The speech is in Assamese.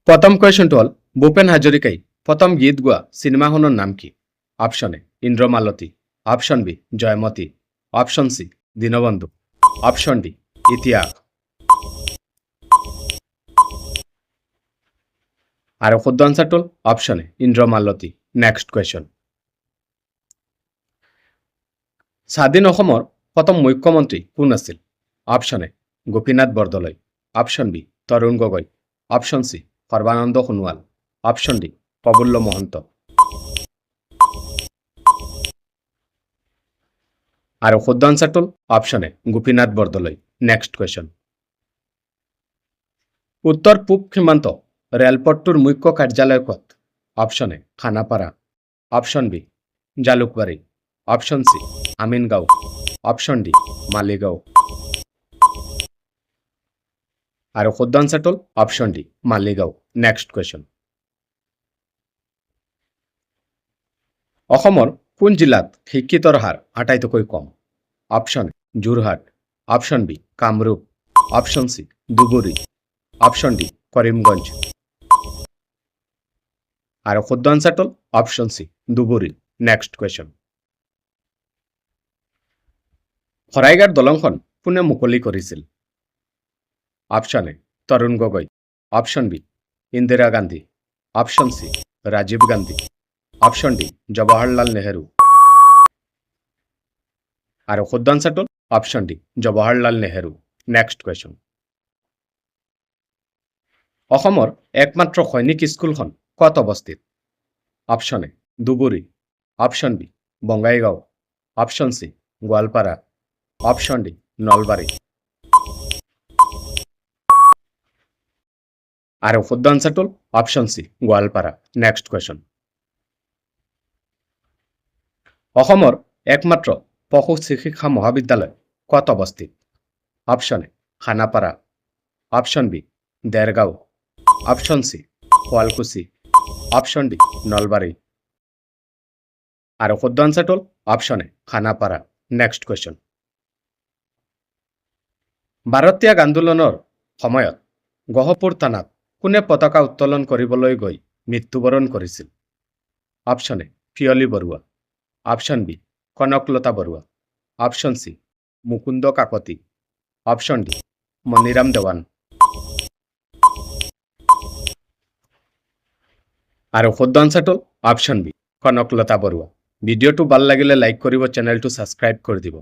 প্ৰথম কোয়েশনটো হল ভূপেন হাজৰিকাই প্ৰথম গীত গোৱা চিনেমাখনৰ নাম কি? Option A Indramalati, option B Joymoti, option C Dinabandhu, option D Itihas. আৰু শুদ্ধ আনসাৰটো হল option A Indramalati. Next question, স্বাধীন অসমৰ প্ৰথম মুখ্যমন্ত্ৰী কোন আছিল? Option A Gopinath Bordoloi, option B Tarun Gogoi, option C Sarbananda Sonowal, option D Prafulla Mahanta. আৰু শুদ্ধ আনসাৰটো হল option A Gopinath Bordoloi. Next question, উত্তৰ পূব সীমান্ত ৰেলপথটোৰ মুখ্য কাৰ্যালয় ক'ত? Option A Khanapara, option B Jalukbari, option C Amingaon, option D Maligaon. আৰু শুদ্ধ আনসাৰটো হল option D Maligaon. Next question, অসমৰ কোন জিলাত শিক্ষিতৰ হাৰ আটাইতকৈ কম? Option A Jorhat, option B Kamrup, option C Dhubri, option D Karimganj. আৰু শুদ্ধ আনসাৰটো হল option C Dhubri. Next question, Saraighat দলংখন কোনে মুকলি কৰিছিল? Option A Tarun Gogoi, option B Indira Gandhi, option C Rajiv Gandhi, option D Jawaharlal Nehru. আৰু শুদ্ধ আনসাৰটো হল option D Jawaharlal Nehru. Next question, অসমৰ একমাত্ৰ সৈনিক স্কুলখন ক'ত অৱস্থিত? Option A Dhubri, option B Bongaigaon, option C Goalpara, option D Nalbari. আৰু শুদ্ধ আনসাৰটো হল option C Goalpara. Next question, অসমৰ একমাত্ৰ পশু চিকিৎসা মহাবিদ্যালয় ক'ত অৱস্থিত? Option A Khanapara, option B Dergaon, option C Sualkuchi, option D Nalbari. আৰু শুদ্ধ আনসাৰটো হল option A Khanapara. Next question, ভাৰতীয় আন্দোলনৰ সময়ত গহপুৰ থানাত কোনে পতাকা উত্তোলন কৰিবলৈ গৈ মৃত্যুবৰণ কৰিছিল? Option A Piyali Baruah, option B Kanaklata Baruah, option C Mukunda Kakati, option D Maniram Dewan. আৰু শুদ্ধ আনসাৰটো হল অপশন বি কনকলতা বৰুৱা। ভিডিঅ'টো ভাল লাগিলে লাইক কৰিব, চেনেলটো ছাবস্ক্ৰাইব কৰি দিব।